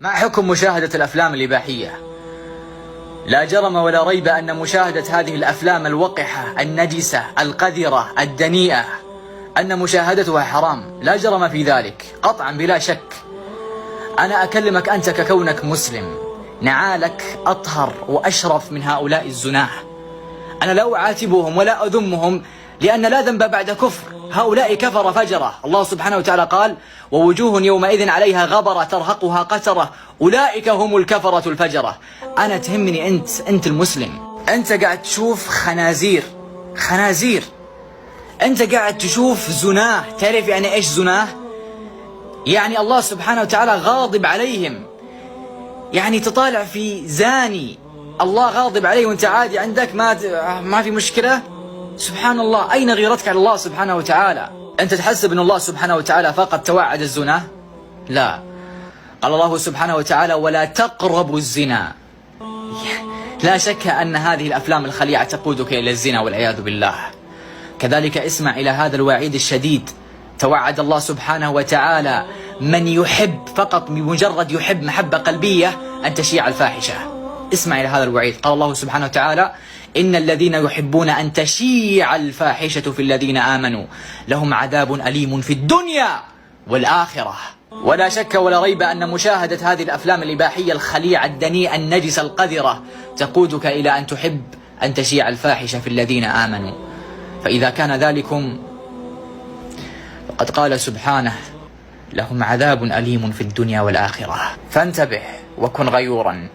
ما حكم مشاهدة الأفلام الإباحية؟ لا جرم ولا ريب أن مشاهدة هذه الأفلام الوقحة النجسة القذرة الدنيئة أن مشاهدتها حرام، لا جرم في ذلك قطعا بلا شك. أنا أكلمك أنت ككونك مسلم، نعالك أطهر وأشرف من هؤلاء الزناه. أنا لا أعاتبهم ولا أذمهم لأن لا ذنب بعد كفر، هؤلاء كفر فجرة. الله سبحانه وتعالى قال: ووجوه يومئذ عليها غبرة ترهقها قترة أولئك هم الكفرة الفجرة. أنا تهمني أنت المسلم، أنت قاعد تشوف خنازير، أنت قاعد تشوف زناه. تعرف يعني إيش زناه؟ يعني الله سبحانه وتعالى غاضب عليهم، يعني تطالع في زاني الله غاضب عليه وانت عادي عندك ما في مشكلة. سبحان الله، أين غيرتك على الله سبحانه وتعالى؟ أنت تحسب أن الله سبحانه وتعالى فقط توعد الزنا؟ لا، قال الله سبحانه وتعالى: ولا تقربوا الزنا. لا شك أن هذه الأفلام الخليعة تقودك إلى الزنا والعياذ بالله. كذلك اسمع إلى هذا الوعيد الشديد. توعد الله سبحانه وتعالى من يحب فقط بمجرد يحب محبة قلبية أن تشيع الفاحشة. اسمع إلى هذا الوعيد. قال الله سبحانه وتعالى: إن الذين يحبون أن تشيع الفاحشة في الذين آمنوا لهم عذاب أليم في الدنيا والآخرة. ولا شك ولا ريب أن مشاهدة هذه الأفلام الإباحية الخليعة الدنيئة النجسة القذرة تقودك إلى أن تحب أن تشيع الفاحشة في الذين آمنوا. فإذا كان ذلكم فقد قال سبحانه: لهم عذاب أليم في الدنيا والآخرة. فانتبه وكن غيورا.